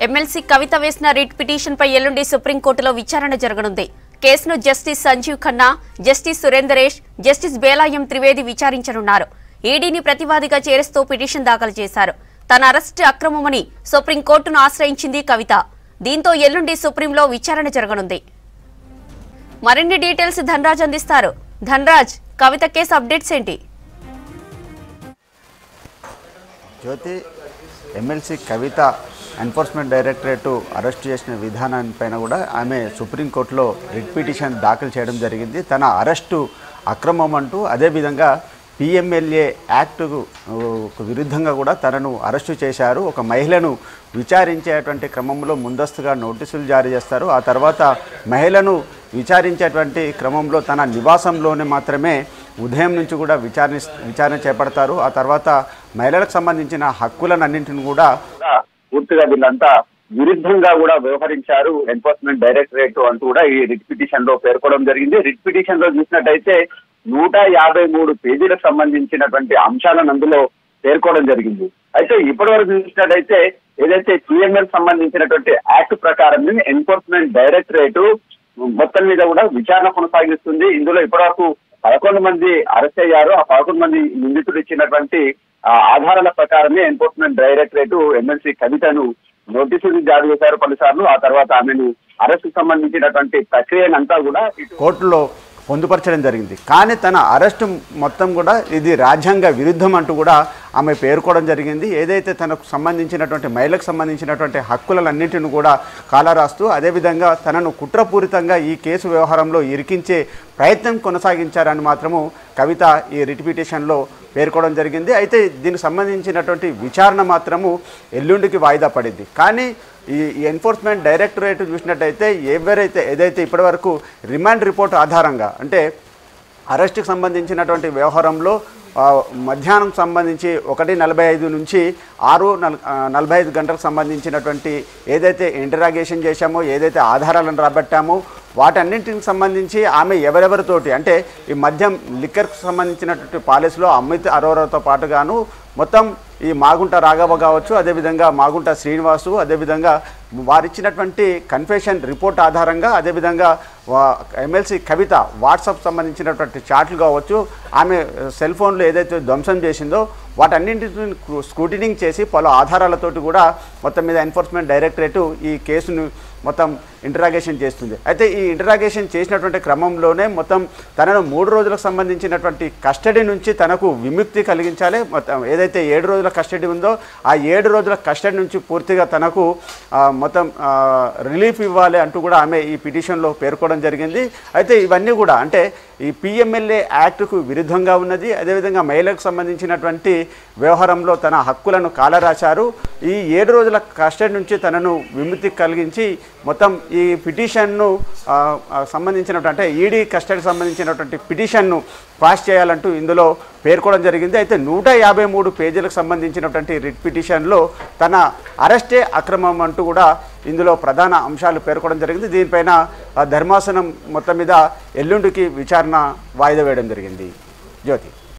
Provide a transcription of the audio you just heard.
MLC కవిత వేసిన writ పిటిషన్పై ఎల్లుండి సుప్రీంకోర్టులో విచారణ జరగనుంది. కేసును justice Sanjiv Khanna, justice Sundaresh, justice Bela M Trivedi విచారించనున్నారు. ఈడీని ప్రతివాదిగా చేరుస్తూ పిటిషన్ దాఖలు చేశారు. తన అరెస్టు అక్రమమని సుప్రీంకోర్టును ఆశ్రయించింది కవిత. దీంతో ఎల్లుండి సుప్రీంలో విచారణ జరగనుంది. మరిన్ని డీటెయిల్స్ ధనరాజ్ అందిస్తారు. ధనరాజ్, కవిత కేసు అప్డేట్స్ ఏంటి? జ్యోతి, ఎమ్మెల్సీ కవిత ఎన్ఫోర్స్మెంట్ డైరెక్టరేట్ అరెస్ట్ చేసిన విధానానిపైన కూడా ఆమె సుప్రీంకోర్టులో రిట్ పిటిషన్ దాఖలు చేయడం జరిగింది. తన అరెస్టు అక్రమం అంటూ, అదేవిధంగా పిఎంఎల్ఏ యాక్టుకు విరుద్ధంగా కూడా తనను అరెస్టు చేశారు. ఒక మహిళను విచారించేటువంటి క్రమంలో ముందస్తుగా నోటీసులు జారీ చేస్తారు. ఆ తర్వాత విచారించేటువంటి క్రమంలో తన నివాసంలోనే మాత్రమే ఉదయం నుంచి కూడా విచారణ చేపడతారు. ఆ తర్వాత మహిళలకు సంబంధించిన హక్కులన్నింటిని కూడా పూర్తిగా వీళ్ళంతా విరుద్ధంగా కూడా వ్యవహరించారు ఎన్ఫోర్స్మెంట్ డైరెక్టరేట్ అంటూ కూడా ఈ రిట్ పిటిషన్ లో పేర్కొనడం జరిగింది. రిట్ పిటిషన్ లో చూసినట్టయితే 153 పేజీలకు సంబంధించినటువంటి అంశాలను అందులో పేర్కోవడం జరిగింది. అయితే ఇప్పటి వరకు చూసినట్టయితే ఏదైతే పిఎంఎల్ సంబంధించినటువంటి యాక్ట్ ప్రకారం ఎన్ఫోర్స్మెంట్ డైరెక్టరేట్ మొత్తం మీద కూడా విచారణ కొనసాగిస్తుంది. ఇందులో ఇప్పటివరకు 11 మంది అరెస్ట్ అయ్యారు. ఆ 11 మంది నిందితులు ఇచ్చినటువంటి ఆధారాల ప్రకారమే ఎన్ఫోర్స్మెంట్ డైరెక్టరేట్ ఎమ్మెల్సీ కవితను నోటీసులు జారీ చేశారు పలుసార్లు. ఆ తర్వాత ఆమెను అరెస్టు సంబంధించినటువంటి ప్రక్రియనంతా కూడా కోర్టులో పొందుపరచడం జరిగింది. కానీ తన అరెస్టు మొత్తం కూడా ఇది రాజ్యాంగ విరుద్ధం అంటూ కూడా ఆమె పేర్కోవడం జరిగింది. ఏదైతే తనకు సంబంధించినటువంటి మహిళలకు సంబంధించినటువంటి హక్కులన్నింటిని కూడా కాలరాస్తూ, అదేవిధంగా తనను కుట్రపూరితంగా ఈ కేసు వ్యవహారంలో ఇరికించే ప్రయత్నం కొనసాగించారని మాత్రము కవిత ఈ రిట్ పిటిషన్లో పేర్కోవడం జరిగింది. అయితే దీనికి సంబంధించినటువంటి విచారణ మాత్రము ఎల్లుండికి వాయిదా పడింది. కానీ ఈ ఎన్ఫోర్స్మెంట్ డైరెక్టరేట్ చూసినట్టయితే ఏదైతే ఇప్పటివరకు రిమాండ్ రిపోర్ట్ ఆధారంగా, అంటే అరెస్టుకు సంబంధించినటువంటి వ్యవహారంలో మధ్యాహ్నం సంబంధించి 1:45 నుంచి 6:45 గంటలకు సంబంధించినటువంటి ఏదైతే ఇంటరాగేషన్ చేశామో, ఏదైతే ఆధారాలను రాబట్టామో వాటన్నింటికి సంబంధించి ఆమె ఎవరెవరితోటి, అంటే ఈ మద్యం లిక్కర్కు సంబంధించినటువంటి పాలసీలో అమిత్ అరోరాతో పాటుగాను మొత్తం ఈ మాగుంట రాఘవ కావచ్చు, అదేవిధంగా మాగుంట శ్రీనివాసు, అదేవిధంగా వారిచ్చినటువంటి కన్ఫెషన్ రిపోర్ట్ ఆధారంగా, అదేవిధంగా ఎమ్మెల్సీ కవిత వాట్సాప్ సంబంధించినటువంటి చాట్లు కావచ్చు, ఆమె సెల్ ఫోన్లో ఏదైతే ధ్వంసం చేసిందో వాటన్నింటిని స్క్రూటినింగ్ చేసి పలు ఆధారాలతోటి కూడా మొత్తం మీద ఎన్ఫోర్స్మెంట్ డైరెక్టరేట్ ఈ కేసును మొత్తం ఇంటరాగేషన్ చేస్తుంది. అయితే ఈ ఇంటరాగేషన్ చేసినటువంటి క్రమంలోనే మొత్తం తనను 3 రోజులకు సంబంధించినటువంటి కస్టడీ నుంచి తనకు విముక్తి కలిగించాలి. మొత్తం ఏదైతే 7 రోజుల కస్టడీ ఉందో ఆ 7 రోజుల కస్టడీ నుంచి పూర్తిగా తనకు మొత్తం రిలీఫ్ ఇవ్వాలి అంటూ కూడా ఆమె ఈ పిటిషన్లో పేర్కోవడం జరిగింది. అయితే ఇవన్నీ కూడా అంటే ఈ పిఎంఎల్ఏ యాక్ట్కు విరుద్ధంగా ఉన్నది. అదేవిధంగా మహిళలకు సంబంధించినటువంటి వ్యవహారంలో తన హక్కులను కాలరాశారు. ఈ 7 రోజుల కస్టడీ నుంచి తనను విముక్తి కలిగించి మొత్తం ఈ పిటిషన్ను సంబంధించినటువంటి ఈడీ కస్టడీకి సంబంధించినటువంటి పిటిషన్ను పాస్ చేయాలంటూ ఇందులో పేర్కోవడం జరిగింది. అయితే 153 పేజీలకు సంబంధించినటువంటి రిట్ పిటిషన్లో తన అరెస్టే అక్రమం అంటూ కూడా ఇందులో ప్రధాన అంశాలు పేర్కోవడం జరిగింది. దీనిపైన ధర్మాసనం మొత్తం మీద ఎల్లుండికి విచారణ వాయిదా వేయడం జరిగింది. జ్యోతి.